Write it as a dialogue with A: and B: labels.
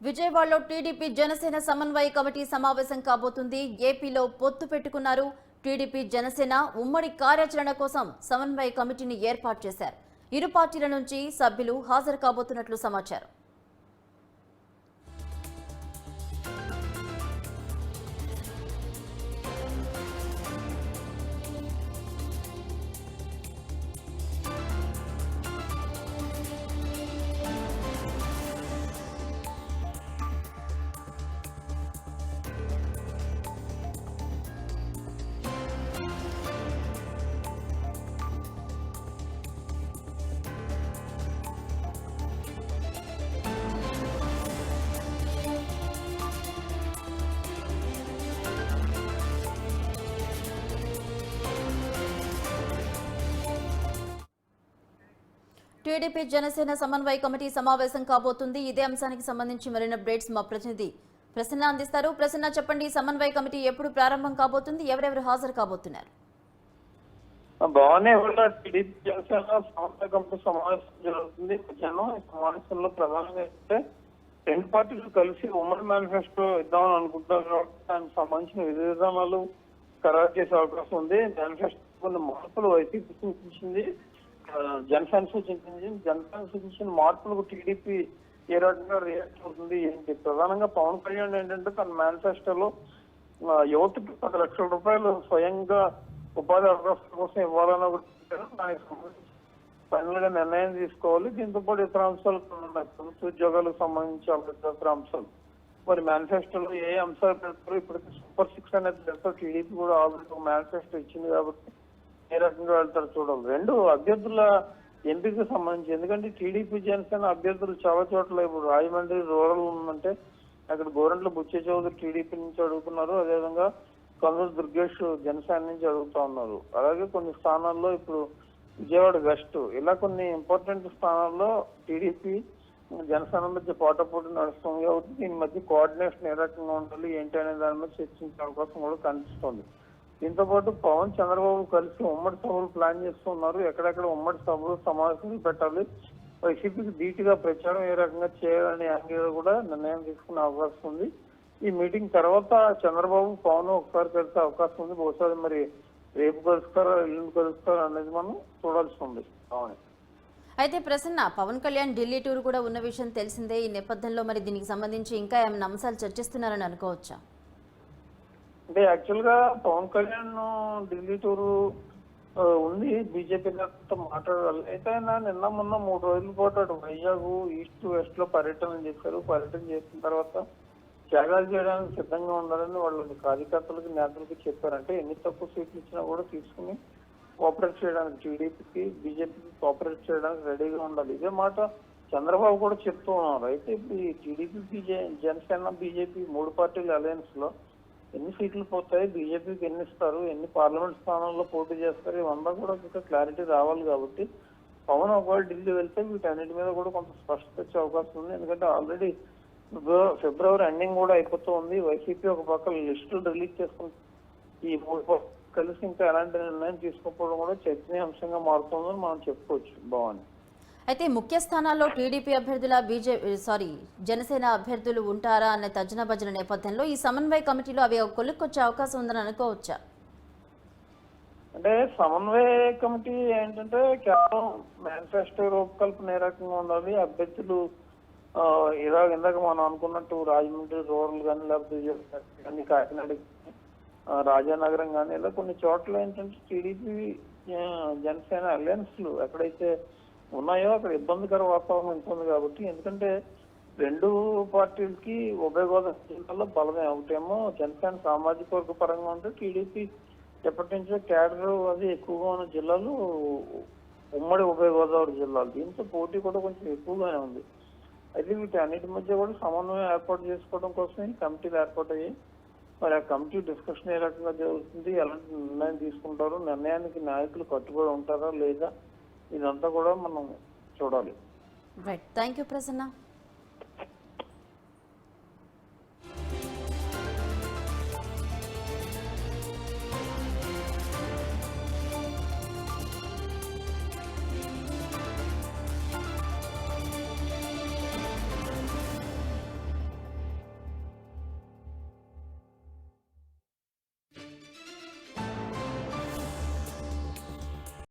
A: విజయవాడలో టీడీపీ జనసేన సమన్వయ కమిటీ సమావేశం కాబోతుంది. ఏపీలో పొత్తు పెట్టుకున్నారు. టీడీపీ జనసేన ఉమ్మడి కార్యాచరణ కోసం సమన్వయ కమిటీని ఏర్పాటు చేశారు. ఇరు పార్టీల నుంచి సభ్యులు హాజరు కాబోతున్నట్లు సమాచారం. టీడీపీ జనసేన సమన్వయ కమిటీ సమావేశం కాబోతుంది. ఇదే అంశానికి సంబంధించి మరిన్ని అప్డేట్స్ మా ప్రతినిధి ప్రసన్న అందిస్తారు. ప్రసన్న, చెప్పండి, సమన్వయ కమిటీ ఎప్పుడు ప్రారంభం కాబోతుంది? ఎవరెవరు హాజరు కాబోతున్నారు?
B: టీడీపీ జనసేన సమన్వయ కమిటీ సమావేశం జరుగుతుంది. మధ్యాహ్నం ఈ సమావేశంలో ప్రధానంగా అయితే రెండు పార్టీలు కలిసి ఉమ్మడి మేనిఫెస్టో ఇద్దామని అనుకుంటున్నారు కాబట్టి దానికి సంబంధించిన విధి విధానాలు ఖరారు చేసే అవకాశం ఉంది. మేనిఫెస్టో కొన్ని మార్పులు వైసీపీ సూచించింది, జనసేన సూచించిన మార్పులకు టీడీపీ ఏ రకంగా రియాక్ట్ అవుతుంది ఏంటి? ప్రధానంగా పవన్ కళ్యాణ్ ఏంటంటే తన మేనిఫెస్టోలో యువతకి 10 లక్షల రూపాయలు స్వయంగా ఉపాధి అవకాశాల కోసం ఇవ్వాలని ఒకటి దానికి సంబంధించి ఫైనల్ గా నిర్ణయం తీసుకోవాలి. దీంతో పాటు ఇతర అంశాలు ఉన్నాయి, ప్రభుత్వ ఉద్యోగాలకు సంబంధించి ఇతర అంశాలు. మరి మేనిఫెస్టోలో ఏ అంశాలు పెడతారు? ఇప్పటికీ సూపర్ 6 అనేది పెడతారు. టీడీపీ కూడా ఆల్రెడీ ఒక మేనిఫెస్టో ఇచ్చింది కాబట్టి ఏ రకంగా వెళ్తారు చూడాలి. రెండు అభ్యర్థుల ఎంపికకు సంబంధించి, ఎందుకంటే టీడీపీ జనసేన అభ్యర్థులు చాలా చోట్ల ఇప్పుడు రాజమండ్రి రూరల్ ఉందంటే అక్కడ గోరంట్ల బుచ్చే చౌదరి టీడీపీ నుంచి అడుగుతున్నారు, అదేవిధంగా కందూరు దుర్గేష్ జనసేన నుంచి అడుగుతా ఉన్నారు. అలాగే కొన్ని స్థానాల్లో ఇప్పుడు విజయవాడ వెస్ట్, ఇలా కొన్ని ఇంపార్టెంట్ స్థానాల్లో టీడీపీ జనసేన మధ్య పోటాపోటీ నడుస్తుంది కాబట్టి దీని మధ్య కోఆర్డినేషన్ ఏ రకంగా ఉండాలి ఏంటి అనే దాని మీద చర్చించే అవకాశం కూడా కనిపిస్తుంది. దీంతో పాటు పవన్ చంద్రబాబు కలిసి ఉమ్మడి సభలు ప్లాన్ చేస్తున్నారు. ఎక్కడెక్కడ ఉమ్మడి సభలు సమావేశాలు పెట్టాలి, వైసీపీకి ధీటుగా ప్రచారం ఏ రకంగా చేయాలనే యాంగిల్ కూడా నిర్ణయం తీసుకునే అవకాశం ఉంది. ఈ మీటింగ్ తర్వాత చంద్రబాబు పవన్ ఒకసారి కలిసే అవకాశం ఉంది. బహుశా మరి రేపు కలుస్తారా ఎల్లుండి కలుస్తారా అనేది మనం చూడాల్సి ఉంది. అవును.
A: అయితే ప్రసన్న, పవన్ కళ్యాణ్ ఢిల్లీ టూర్ కూడా ఉన్న విషయం తెలిసిందే. ఈ నేపథ్యంలో మరి దీనికి సంబంధించి ఇంకా ఏమైనా అంశాలు చర్చిస్తున్నారని అనుకోవచ్చా?
B: అంటే యాక్చువల్ గా పవన్ కళ్యాణ్ ఢిల్లీ టూరు ఉంది, బీజేపీ నేతలతో మాట్లాడాలి. అయితే ఆయన నిన్న మొన్న 3 రోజుల పాటు అటు వైజాగ్ ఈస్ట్ వెస్ట్ లో పర్యటన చేశారు. పర్యటన చేసిన తర్వాత త్యాగాలు చేయడానికి సిద్ధంగా ఉండాలని వాళ్ళ కార్యకర్తలకి నేతలకి చెప్పారంటే ఎన్ని తక్కువ సీట్లు ఇచ్చినా కూడా తీసుకుని కోఆపరేట్ చేయడానికి, టీడీపీకి బీజేపీకి కోఆపరేట్ చేయడానికి రెడీగా ఉండాలి. ఇదే మాట చంద్రబాబు కూడా చెప్తూ ఉన్నారు. అయితే ఇప్పుడు ఈ టీడీపీ జనసేన బీజేపీ 3 పార్టీల అలయన్స్ లో ఎన్ని సీట్లు పోతాయి, బీజేపీకి ఎన్ని ఇస్తారు, ఎన్ని పార్లమెంట్ స్థానాల్లో పోటీ చేస్తారు, ఇవంతా కూడా ఇంకా క్లారిటీ రావాలి. కాబట్టి పవన్ ఒకవేళ ఢిల్లీ వెళ్తే వీటన్నిటి మీద కూడా కొంత స్పష్టత వచ్చే అవకాశం ఉంది. ఎందుకంటే ఆల్రెడీ ఫిబ్రవరి ఎండింగ్ కూడా అయిపోతూ ఉంది. వైసీపీ ఒక పక్క లిస్టులు రిలీజ్ చేసుకుంటే ఈ 3 కలిసి ఇంకా ఎలాంటి నిర్ణయం తీసుకోకపోవడం కూడా చర్చనీయాంశంగా మారుతుందని మనం చెప్పుకోవచ్చు. బాగుంది.
A: అయితే ముఖ్య స్థానాల్లో టీడీపీ అభ్యర్థుల జనసేన అభ్యర్థులు ఉంటారా అనే తర్జన భజన నేపథ్యంలో ఈ సమన్వయ కమిటీలో అవి కొలుక్కొచ్చే అవకాశం ఉందని అనుకోవచ్చా?
B: అంటే సమన్వయ కమిటీ ఏంటంటే కేవలం మేనిఫెస్టో రూపకల్పన ఏ రకంగా ఉండాలి, అభ్యర్థులు ఇందాక మనం అనుకున్నట్టు రాజమండ్రి రూరల్ కానీ లేకపోతే కాకినాడ రాజానగరం కానీ ఇలా కొన్ని చోట్ల ఏంటంటే టీడీపీ జనసేన అలయన్స్లు ఎక్కడైతే ఉన్నాయో అక్కడ ఇబ్బందికర వాతావరణం ఉంటుంది. కాబట్టి ఎందుకంటే రెండు పార్టీలకి ఉభయ గోదావరి జిల్లాలో బలమే. ఒకటేమో జనసేన సామాజిక వర్గ పరంగా ఉంటే టీడీపీ ఎప్పటి నుంచో క్యాడర్ అది ఎక్కువగా ఉన్న జిల్లాలు ఉమ్మడి ఉభయ గోదావరి జిల్లాలు. దీంతో పోటీ కూడా కొంచెం ఎక్కువగానే ఉంది. అయితే వీటి అన్నిటి మధ్య కూడా సమన్వయం ఏర్పాటు చేసుకోవడం కోసమే కమిటీలు ఏర్పాటు అయ్యాయి. మరి ఆ కమిటీ డిస్కషన్ ఏ రకంగా జరుగుతుంది, ఎలాంటి నిర్ణయం తీసుకుంటారు, నిర్ణయానికి నాయకులు కట్టుబడి ఉంటారా లేదా, ఇదంతా కూడా మనం చూడాలి.
A: Right, thank you Prasanna.